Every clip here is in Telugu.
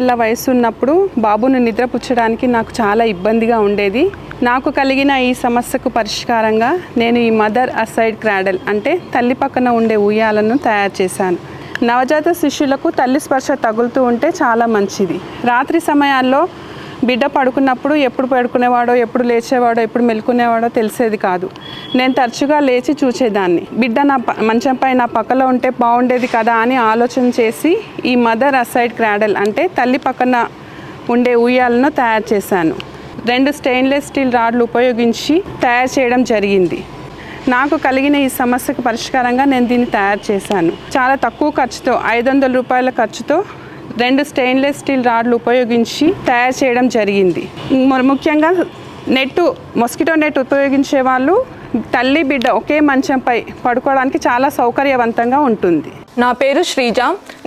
నెలల వయసు ఉన్నప్పుడు బాబును నిద్రపుచ్చడానికి నాకు చాలా ఇబ్బందిగా ఉండేది. నాకు కలిగిన ఈ సమస్యకు పరిష్కారంగా నేను ఈ మదర్ అసైడ్ క్రాడల్ అంటే తల్లి పక్కన ఉండే ఉయ్యాలను తయారు చేశాను. నవజాత శిశువులకు తల్లి స్పర్శ తగులుతూ ఉంటే చాలా మంచిది. రాత్రి సమయాల్లో బిడ్డ పడుకున్నప్పుడు ఎప్పుడు పడుకునేవాడో, ఎప్పుడు లేచేవాడో, ఎప్పుడు మెలుకునేవాడో తెలిసేది కాదు. నేను తరచుగా లేచి చూసేదాన్ని. బిడ్డ నా మంచంపై నా పక్కలో ఉంటే బాగుండేది కదా అని ఆలోచన చేసి ఈ మదర్ అసైడ్ క్రాడల్ అంటే తల్లి పక్కన ఉండే ఉయ్యాలను తయారు చేశాను. 2 స్టెయిన్లెస్ స్టీల్ రాడ్లు ఉపయోగించి తయారు చేయడం జరిగింది. నాకు కలిగిన ఈ సమస్యకు పరిష్కారంగా నేను దీన్ని తయారు చేశాను. చాలా తక్కువ ఖర్చుతో 500 రూపాయల ఖర్చుతో 2 స్టెయిన్లెస్ స్టీల్ రాడ్లు ఉపయోగించి తయారు చేయడం జరిగింది. ముఖ్యంగా మస్కిటో నెట్ ఉపయోగించే వాళ్ళు తల్లి బిడ్డ ఒకే మంచంపై పడుకోవడానికి చాలా సౌకర్యవంతంగా ఉంటుంది. నా పేరు శ్రీజ.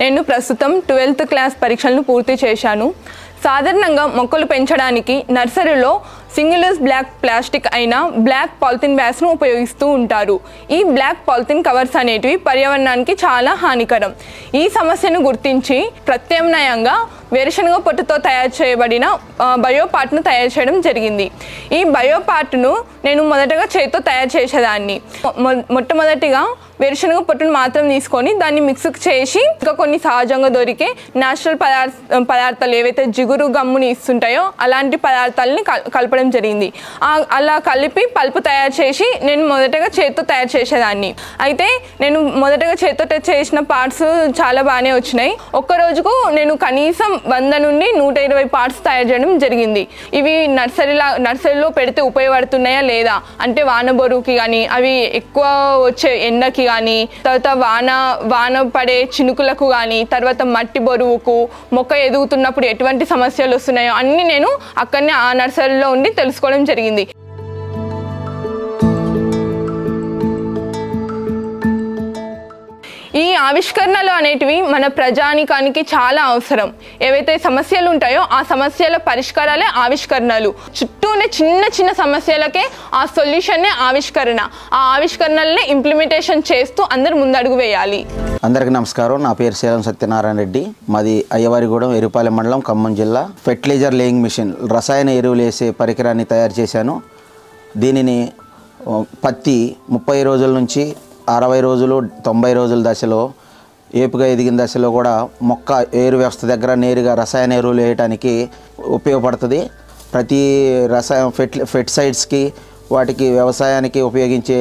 నేను ప్రస్తుతం 12th క్లాస్ పరీక్షలను పూర్తి చేశాను. సాధారణంగా మొక్కలు పెంచడానికి నర్సరీలో సింగిల్ యూజ్ బ్లాక్ ప్లాస్టిక్ అయిన బ్లాక్ పాలిథిన్ బ్యాగ్స్ను ఉపయోగిస్తూ ఉంటారు. ఈ బ్లాక్ పాలిథిన్ కవర్స్ అనేటివి పర్యావరణానికి చాలా హానికరం. ఈ సమస్యను గుర్తించి ప్రత్యామ్నాయంగా వేరుశనగ పొట్టుతో తయారు చేయబడిన బయోపార్ట్ను తయారు చేయడం జరిగింది. ఈ బయోపార్ట్ను నేను మొదటగా చేతితో తయారు చేసేదాన్ని. మొట్టమొదటిగా వేరుశనగ పొట్టును మాత్రం తీసుకొని దాన్ని మిక్స్ చేసి ఇంకా కొన్ని సహజంగా దొరికే న్యాచురల్ పదార్థాలు ఏవైతే జిగురు గమ్ముని ఇస్తుంటాయో అలాంటి పదార్థాలని కలపడం జరిగింది. అలా కలిపి పల్పు తయారు చేసి నేను మొదటగా చేతితో తయారు చేసేదాన్ని. అయితే నేను మొదటగా చేతితో చేసిన పార్ట్స్ చాలా బాగానే వచ్చినాయి. ఒక్క రోజుకు నేను కనీసం 100 నుండి 120 పార్ట్స్ తయారు చేయడం జరిగింది. ఇవి నర్సరీలో పెడితే ఉపయోగపడుతున్నాయా లేదా అంటే వాన బరువుకి కానీ, అవి ఎక్కువ వచ్చే ఎండకి కానీ, తర్వాత వాన పడే చినుకులకు కానీ, తర్వాత మట్టి బరువుకు, మొక్క ఎదుగుతున్నప్పుడు ఎటువంటి సమస్యలు వస్తున్నాయో అన్నీ నేను అక్కడనే ఆ నర్సరీలో ఉండి తెలుసుకోవడం జరిగింది. ఈ ఆవిష్కరణలు అనేటివి మన ప్రజానికానికి చాలా అవసరం. ఏవైతే సమస్యలు ఉంటాయో ఆ సమస్యల పరిష్కారాలే ఆవిష్కరణలు. చుట్టూనే చిన్న చిన్న సమస్యలకే ఆ సొల్యూషన్నే ఆవిష్కరణ. ఆ ఆవిష్కరణలనే ఇంప్లిమెంటేషన్ చేస్తూ అందరు ముందడుగు వేయాలి. అందరికీ నమస్కారం. నా పేరు సేలం సత్యనారాయణ రెడ్డి. మాది అయ్యవారిగూడెం, ఎరుపాలెం మండలం, ఖమ్మం జిల్లా. ఫెర్టిలైజర్ లేయింగ్ మిషన్ రసాయన ఎరువులు వేసే పరికరాన్ని తయారు చేశాను. దీనిని పత్తి 30 రోజుల నుంచి 60 రోజులు 90 రోజుల దశలో, ఏపుగా ఎదిగిన దశలో కూడా మొక్క ఏరు వ్యవస్థ దగ్గర నేరుగా రసాయన ఎరువులు వేయడానికి ఉపయోగపడుతుంది. ప్రతి ఫెర్టిసైడ్స్కి వాటికి వ్యవసాయానికి ఉపయోగించే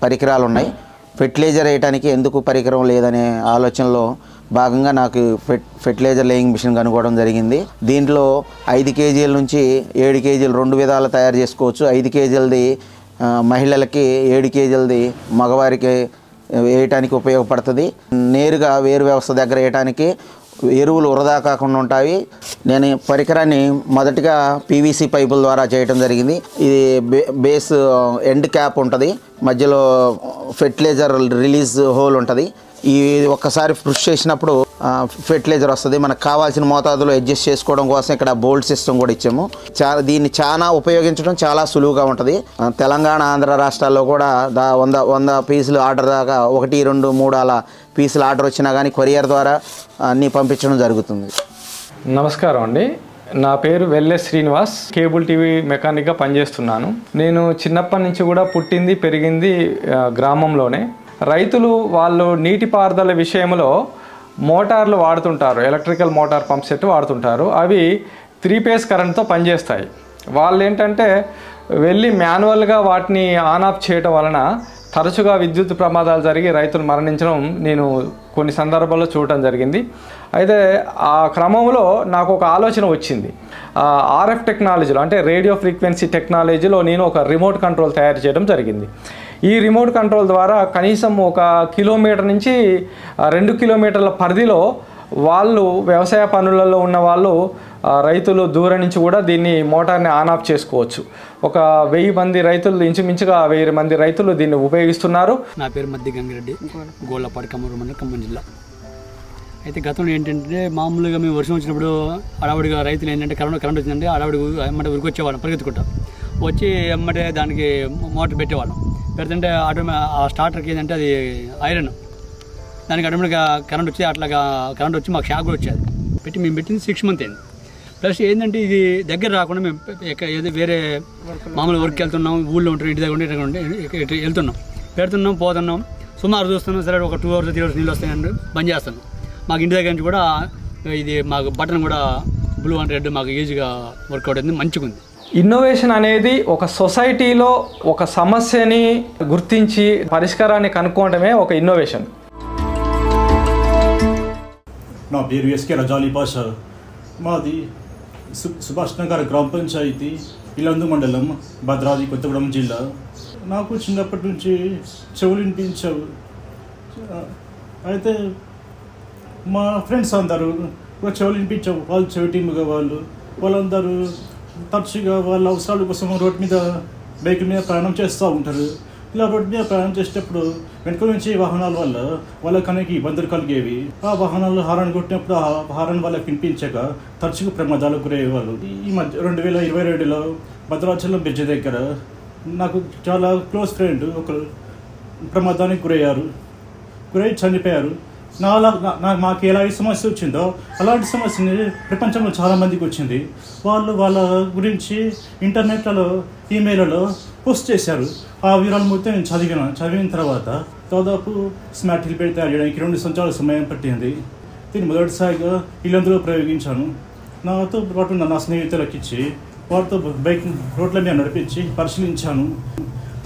పరికరాలు ఉన్నాయి. ఫెర్టిలైజర్ వేయడానికి ఎందుకు పరికరం లేదనే ఆలోచనలో భాగంగా నాకు ఫెర్టిలైజర్ లేయింగ్ మిషన్ కనుక్కోవడం జరిగింది. దీంట్లో 5 కేజీల నుంచి 7 కేజీలు 2 విధాలు తయారు చేసుకోవచ్చు. 5 కేజీలది మహిళలకి, 7 కేజీలది మగవారికి వేయటానికి ఉపయోగపడుతుంది. నేరుగా వేరు వ్యవస్థ దగ్గర వేయటానికి ఎరువులు వృధా కాకుండా ఉంటాయి. నేను పరికరాన్ని మొదటిగా పీవీసీ పైపుల ద్వారా చేయడం జరిగింది. ఇది బేస్ ఎండ్ క్యాప్ ఉంటుంది, మధ్యలో ఫెర్టిలైజర్ రిలీజ్ హోల్ ఉంటుంది. ఈ ఒక్కసారి పుష్ చేసినప్పుడు ఫెర్టిలైజర్ వస్తుంది. మనకు కావాల్సిన మోతాదులో అడ్జస్ట్ చేసుకోవడం కోసం ఇక్కడ బోల్ట్ సిస్టమ్ కూడా ఇచ్చాము. దీన్ని చాలా ఉపయోగించడం చాలా సులువుగా ఉంటుంది. తెలంగాణ, ఆంధ్ర రాష్ట్రాల్లో కూడా 100 పీసులు ఆర్డర్ దాకా 1, 2, 3 అలా పీసులు ఆర్డర్ వచ్చినా కానీ కొరియర్ ద్వారా అన్నీ పంపించడం జరుగుతుంది. నమస్కారం అండి. నా పేరు వెల్లె శ్రీనివాస్. కేబుల్ టీవీ మెకానిక్గా పనిచేస్తున్నాను. నేను చిన్నప్పటి నుంచి కూడా పుట్టింది పెరిగింది గ్రామంలోనే. రైతులు వాళ్ళు నీటిపారుదల విషయంలో మోటార్లు వాడుతుంటారు, ఎలక్ట్రికల్ మోటార్ పంప్ సెట్ వాడుతుంటారు. అవి 3 ఫేజ్ కరెంట్తో పనిచేస్తాయి. వాళ్ళు ఏంటంటే వెళ్ళి మాన్యువల్గా వాటిని ఆన్ ఆఫ్ చేయడం వలన తరచుగా విద్యుత్ ప్రమాదాలు జరిగి రైతులు మరణించడం నేను కొన్ని సందర్భాల్లో చూడటం జరిగింది. అయితే ఆ క్రమంలో నాకు ఒక ఆలోచన వచ్చింది. ఆర్ఎఫ్ టెక్నాలజీలో అంటే రేడియో ఫ్రీక్వెన్సీ టెక్నాలజీలో నేను ఒక రిమోట్ కంట్రోల్ తయారు చేయడం జరిగింది. ఈ రిమోట్ కంట్రోల్ ద్వారా కనీసం 1 కిలోమీటర్ నుంచి 2 కిలోమీటర్ల పరిధిలో వాళ్ళు వ్యవసాయ పనులలో ఉన్న వాళ్ళు రైతులు దూరం నుంచి కూడా దీన్ని మోటార్ని ఆన్ ఆఫ్ చేసుకోవచ్చు. ఒక 1000 మంది రైతులు, ఇంచుమించుగా 1000 మంది రైతులు దీన్ని ఉపయోగిస్తున్నారు. నా పేరు మద్ది గంగిరెడ్డి, గోళ్ళపాడు, కమ్మూరు మండలం, ఖమ్మం జిల్లా. అయితే గతంలో ఏంటంటే మామూలుగా మేము వర్షం వచ్చినప్పుడు అడవుడిగా రైతులు ఏంటంటే కరెంట్ వచ్చిందంటే అడవుడి ఎమ్మటే ఉరికొచ్చేవాళ్ళం పరిగెత్తుకుంటాం. వచ్చి ఎమ్మటే దానికి మోటార్ పెట్టేవాళ్ళం. పెడుతుంటే ఆ స్టార్టర్కి ఏంటంటే అది ఐరన్, దానికి ఆటోమేటిక్గా కరెంట్ వచ్చి అట్లాగా కరెంట్ వచ్చి మాకు షాక్ కూడా వచ్చేది. పెట్టి మేము పెట్టింది 6 months అయింది. ప్లస్ ఏంటంటే ఇది దగ్గర రాకుండా మేము ఏదో వేరే మామూలు వర్క్కి వెళ్తున్నాం, ఊళ్ళో ఉంటాం, ఇంటి దగ్గర ఉంటే ఇటు వెళ్తున్నాం, పెడుతున్నాం, పోతున్నాం, సుమారు చూస్తున్నాం. సరే ఒక 2 hours 3 hours నీళ్ళు వస్తాయండి, బంద్ చేస్తాను. మాకు ఇంటి దగ్గర నుంచి కూడా ఇది మాకు బటన్ కూడా బ్లూ అండ్ రెడ్ మాకు ఈజీగా వర్కౌట్ అయింది, మంచిగా ఉంది. ఇన్నోవేషన్ అనేది ఒక సొసైటీలో ఒక సమస్యని గుర్తించి పరిష్కారాన్ని కనుక్కోవడమే ఒక ఇన్నోవేషన్. నా పేరు ఎస్కే రజాలి పాషా. మాది సుభాష్ నగర్ గ్రామ పంచాయతీ, ఇల్లందు మండలం, భద్రాద్రి కొత్తగూడెం జిల్లా. నాకు చిన్నప్పటి నుంచి చెవులు వినిపించవు. అయితే మా ఫ్రెండ్స్ అందరూ చెవులు వినిపించవు, వాళ్ళు చెవిటిముగా వాళ్ళందరూ తరచుగా వాళ్ళ అవసరాల కోసం రోడ్డు మీద బైక్ మీద ప్రయాణం చేస్తూ ఉంటారు. ఇలా రోడ్డు మీద ప్రయాణం చేసేటప్పుడు వెనుక నుంచి వాహనాల వల్ల వాళ్ళకి అనేక ఇబ్బందులు కలిగేవి. ఆ వాహనాలు హారన్ కొట్టినప్పుడు ఆ హారన్ వాళ్ళకి వినిపించక తరచుగా ప్రమాదాలకు గురయ్యేవాళ్ళు. ఈ మధ్య 2022లో భద్రాచలం బ్రిడ్జ్ దగ్గర నాకు చాలా క్లోజ్ ఫ్రెండ్ ఒకరు ప్రమాదానికి గురై చనిపోయారు. మాకు ఎలాంటి సమస్య వచ్చిందో అలాంటి సమస్యని ప్రపంచంలో చాలామందికి వచ్చింది. వాళ్ళ గురించి ఇంటర్నెట్లలో, ఈమెయిల్లో పోస్ట్ చేశారు. ఆ వివరాలు మొత్తం నేను చదివిన తర్వాత దాదాపు స్మార్ట్ హెల్మెట్ తయారు చేయడానికి 2 సంవత్సరాల సమయం పట్టింది. దీన్ని మొదటిసారిగా ఇల్లందులో ప్రయోగించాను. నాతో పాటు నా స్నేహితులకు ఇచ్చి వారితో బైక్ రోడ్ల మీద నడిపించి పరిశీలించాను.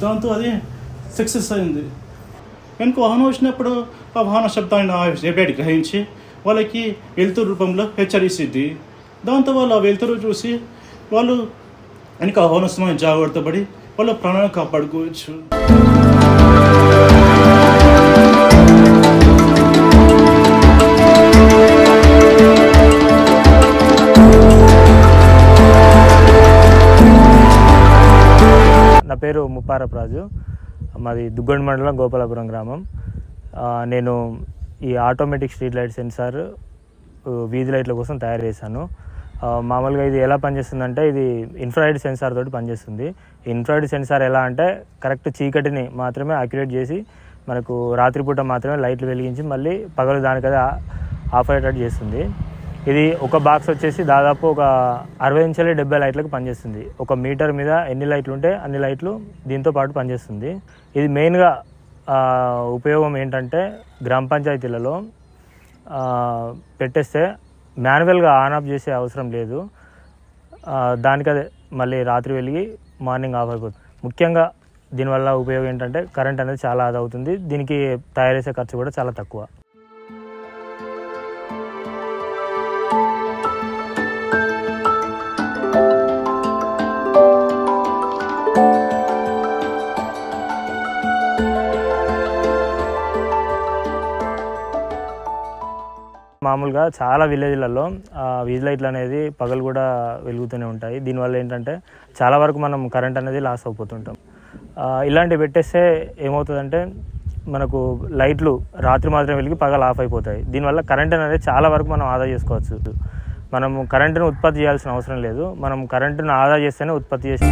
దాంతో అది సక్సెస్ అయింది. వెనుక వాహనం వచ్చినప్పుడు ఆ వాహన శబ్దాన్ని ఏబిఐ గ్రహించి వాళ్ళకి వెలుతురు రూపంలో హెచ్చరిస్తుంది. దాంతో వాళ్ళు ఆ వెలుతురు చూసి వాళ్ళు వెనుక వాహన సమయం జాగ్రత్త పడి వాళ్ళ ప్రాణాలను కాపాడుకోవచ్చు. నా పేరు ముప్పారప్రాజు, మాది దుగ్గొండ మండలం, గోపాలపురం గ్రామం. నేను ఈ ఆటోమేటిక్ స్ట్రీట్ లైట్ సెన్సార్ వీధి లైట్ల కోసం తయారు చేశాను. మామూలుగా ఇది ఎలా పనిచేస్తుందంటే ఇది ఇన్ఫ్రారెడ్ సెన్సార్ తోటి పనిచేస్తుంది. ఇన్ఫ్రారెడ్ సెన్సార్ ఎలా అంటే కరెక్ట్ చీకటిని మాత్రమే అక్యురేట్ చేసి మనకు రాత్రిపూట మాత్రమే లైట్లు వెలిగించి మళ్ళీ పగలు దానికదే ఆఫ్ అయ్యేటట్టు చేస్తుంది. ఇది ఒక బాక్స్ వచ్చేసి దాదాపు ఒక 60 నుంచి 70 లైట్లకు పనిచేస్తుంది. 1 మీటర్ మీద ఎన్ని లైట్లు ఉంటే అన్ని లైట్లు దీంతో పాటు పనిచేస్తుంది. ఇది మెయిన్గా ఉపయోగం ఏంటంటే గ్రామ పంచాయతీలలో పెట్టేస్తే మాన్యువల్గా ఆన్ ఆఫ్ చేసే అవసరం లేదు. దానికదే మళ్ళీ రాత్రి వెలిగి మార్నింగ్ ఆఫ్ అయిపోతుంది. ముఖ్యంగా దీనివల్ల ఉపయోగం ఏంటంటే కరెంట్ అనేది చాలా ఆదా అవుతుంది. దీనికి తయారు చేసే ఖర్చు కూడా చాలా తక్కువ. మామూలుగా చాలా విలేజ్లలో వీధి లైట్లు అనేది పగలు కూడా వెలుగుతూనే ఉంటాయి. దీనివల్ల ఏంటంటే చాలా వరకు మనం కరెంట్ అనేది లాస్ అయిపోతుంటాం. ఇలాంటివి పెట్టేస్తే ఏమవుతుందంటే మనకు లైట్లు రాత్రి మాత్రం వెలిగి పగలు ఆఫ్ అయిపోతాయి. దీనివల్ల కరెంట్ అనేది చాలా వరకు మనం ఆదా చేసుకోవచ్చు. మనం కరెంటును ఉత్పత్తి చేయాల్సిన అవసరం లేదు. మనం కరెంటును ఆదా చేస్తేనే ఉత్పత్తి చేసి